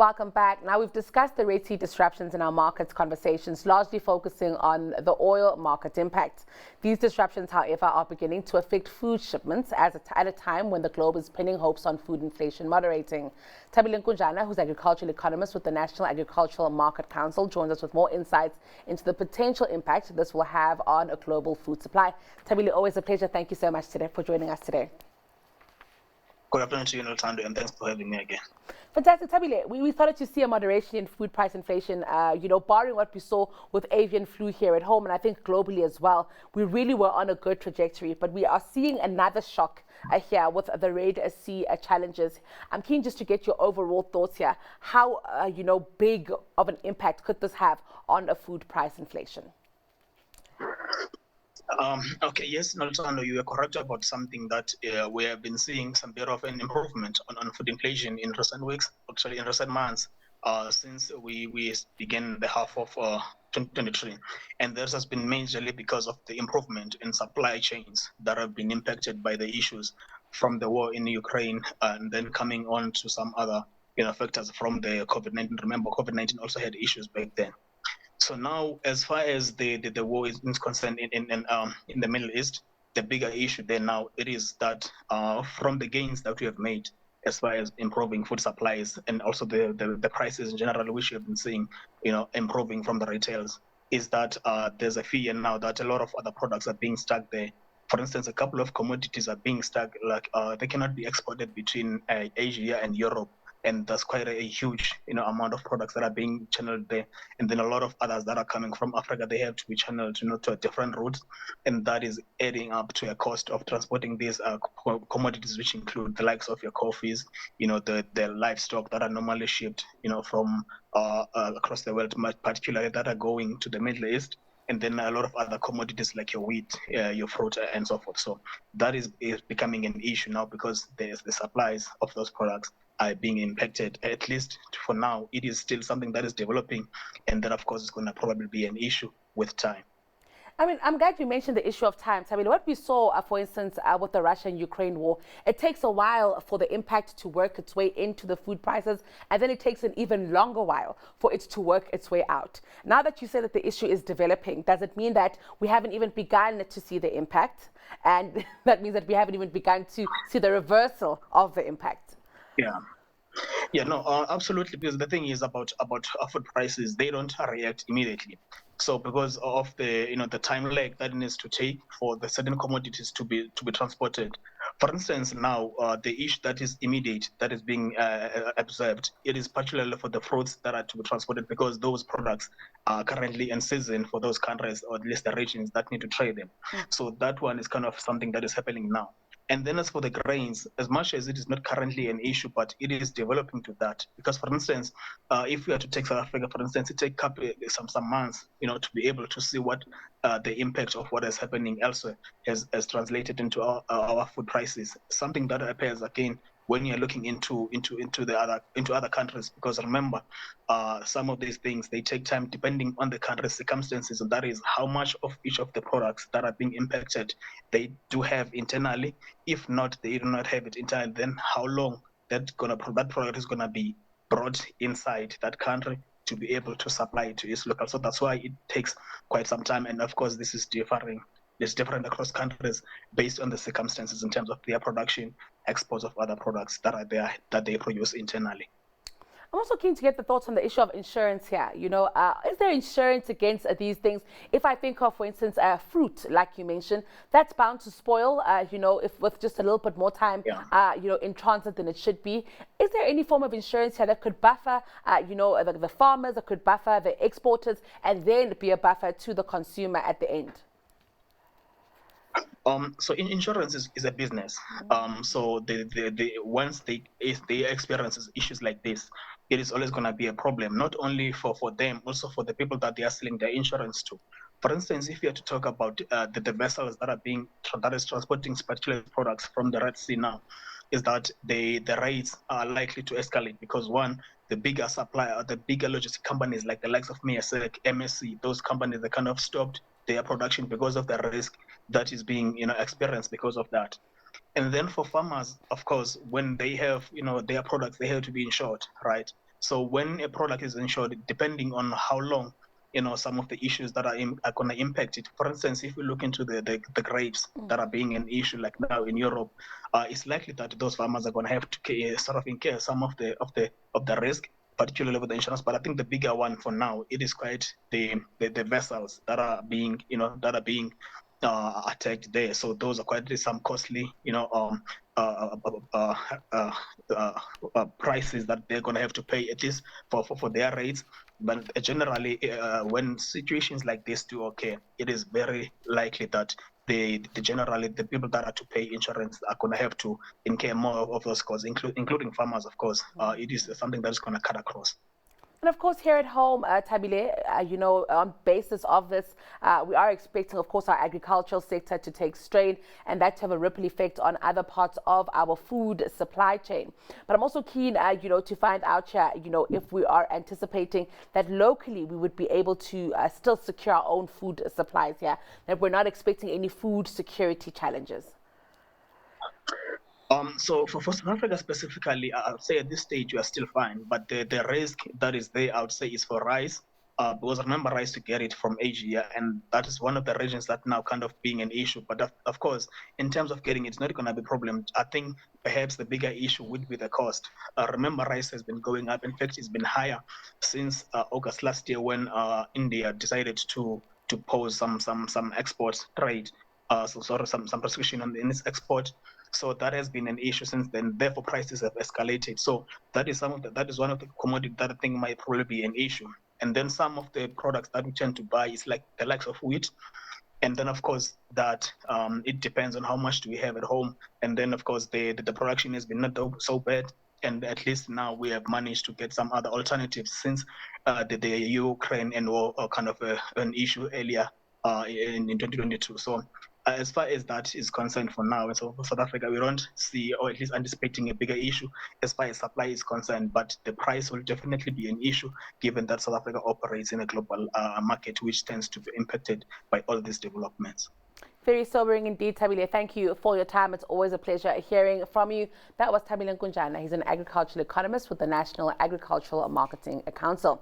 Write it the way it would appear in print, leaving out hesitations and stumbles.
Welcome back. Now, we've discussed the Red Sea disruptions in our markets conversations, largely focusing on the oil market impact. These disruptions, however, are beginning to affect food shipments at a time when the globe is pinning hopes on food inflation moderating. Thabile Nkunjana, who's agricultural economist with the National Agricultural Market Council, joins us with more insights into the potential impact this will have on a global food supply. Thabile, always a pleasure. Thank you so much for joining us today. Good afternoon to you, Noltando, and thanks for having me again. Fantastic. Thabile, we started to see a moderation in food price inflation, barring what we saw with avian flu here at home, and I think globally as well. We really were on a good trajectory, but we are seeing another shock here with the Red Sea challenges. I'm keen just to get your overall thoughts here. How, big of an impact could this have on a food price inflation? Okay, yes, Noltando, you are correct about something that we have been seeing some bit of an improvement on food inflation in recent weeks, actually in recent months, since we began the half of 2023. And this has been majorly because of the improvement in supply chains that have been impacted by the issues from the war in Ukraine, and then coming on to some other factors from the COVID-19. Remember, COVID-19 also had issues back then. So now, as far as the war is concerned in the Middle East, the bigger issue there now it is that from the gains that we have made as far as improving food supplies and also the prices in general, which we have been seeing, improving from the retailers, is that there's a fear now that a lot of other products are being stuck there. For instance, a couple of commodities are being stuck, like they cannot be exported between Asia and Europe. And that's quite a huge, amount of products that are being channeled there. And then a lot of others that are coming from Africa, they have to be channeled, to a different routes. And that is adding up to a cost of transporting these commodities, which include the likes of your coffees, the livestock that are normally shipped, from across the world, particularly that are going to the Middle East. And then a lot of other commodities like your wheat, your fruit, and so forth. So that is becoming an issue now because there's the supplies of those products are being impacted. At least for now, it is still something that is developing, and that, of course, is going to probably be an issue with time. I mean, I'm glad you mentioned the issue of time. I mean, what we saw, for instance, with the Russia and Ukraine war, it takes a while for the impact to work its way into the food prices, and then it takes an even longer while for it to work its way out. Now that you say that the issue is developing, does it mean that we haven't even begun to see the impact? And that means that we haven't even begun to see the reversal of the impact? Yeah, no, absolutely. Because the thing is about food prices, they don't react immediately. So because of the the time lag that it needs to take for the certain commodities to be transported. For instance, now the issue that is immediate that is being observed, it is particularly for the fruits that are to be transported because those products are currently in season for those countries or at least the regions that need to trade them. So that one is kind of something that is happening now. And then as for the grains, as much as it is not currently an issue, but it is developing to that. Because, for instance, if we are to take South Africa, for instance, it takes some months, to be able to see what the impact of what is happening elsewhere has translated into our food prices. Something that appears again when you're looking into other countries, because remember, some of these things they take time depending on the country's circumstances, and that is how much of each of the products that are being impacted they do have internally. If not, they do not have it internally, then how long that product is gonna be brought inside that country to be able to supply it to its local. So that's why it takes quite some time, and of course this is differing. It's different across countries based on the circumstances in terms of their production, exports of other products that are there that they produce internally. I'm also keen to get the thoughts on the issue of insurance here. Is there insurance against these things? If I think of, for instance, fruit, like you mentioned, that's bound to spoil, if with just a little bit more time, in transit than it should be. Is there any form of insurance here that could buffer, the farmers, that could buffer the exporters, and then be a buffer to the consumer at the end? So insurance is a business. So once they experience issues like this, it is always going to be a problem, not only for them, also for the people that they are selling their insurance to. For instance, if you are to talk about the vessels that is transporting particular products from the Red Sea now, is that the rates are likely to escalate because one, the bigger supplier, the bigger logistic companies like the likes of Maersk, MSC, those companies, they kind of stopped their production because of the risk that is being experienced because of that. And then for farmers, of course, when they have their products, they have to be insured, right? So when a product is insured, depending on how long, some of the issues that are going to impact it. For instance, if we look into the grapes that are being an issue like now in Europe, it's likely that those farmers are going to have to sort of incur some of the risk, particularly with the insurance. But I think the bigger one for now, it is quite the vessels that are being attacked there. So those are quite some costly, uh, uh, uh, prices that they're going to have to pay, at least for their rates. But generally, when situations like this do occur, it is very likely that generally the people that are to pay insurance are going to have to incur more of those costs, including farmers, of course. It is something that's going to cut across. And of course, here at home, Thabile, on basis of this, we are expecting, of course, our agricultural sector to take strain and that to have a ripple effect on other parts of our food supply chain. But I'm also keen, to find out here, if we are anticipating that locally we would be able to still secure our own food supplies here, that we're not expecting any food security challenges. So for South Africa specifically, I would say at this stage you are still fine, but the risk that is there, I would say, is for rice. Because remember, rice to get it from Asia, and that is one of the regions that now kind of being an issue. But of course, in terms of getting it, it's not going to be a problem. I think perhaps the bigger issue would be the cost. Remember, rice has been going up. In fact, it's been higher since August last year when India decided to pose some export trade. So sort of some restriction in its export. So that has been an issue since then. Therefore, prices have escalated. So that is one of the commodities that I think might probably be an issue. And then some of the products that we tend to buy is like the likes of wheat. And then of course that it depends on how much do we have at home. And then of course the production has been not so bad. And at least now we have managed to get some other alternatives since the Ukraine and war kind of an issue earlier in 2022. So as far as that is concerned for now, in South Africa, we don't see, or at least anticipating, a bigger issue as far as supply is concerned. But the price will definitely be an issue, given that South Africa operates in a global market, which tends to be impacted by all these developments. Very sobering indeed, Thabile. Thank you for your time. It's always a pleasure hearing from you. That was Thabile Nkunjana. He's an agricultural economist with the National Agricultural Marketing Council.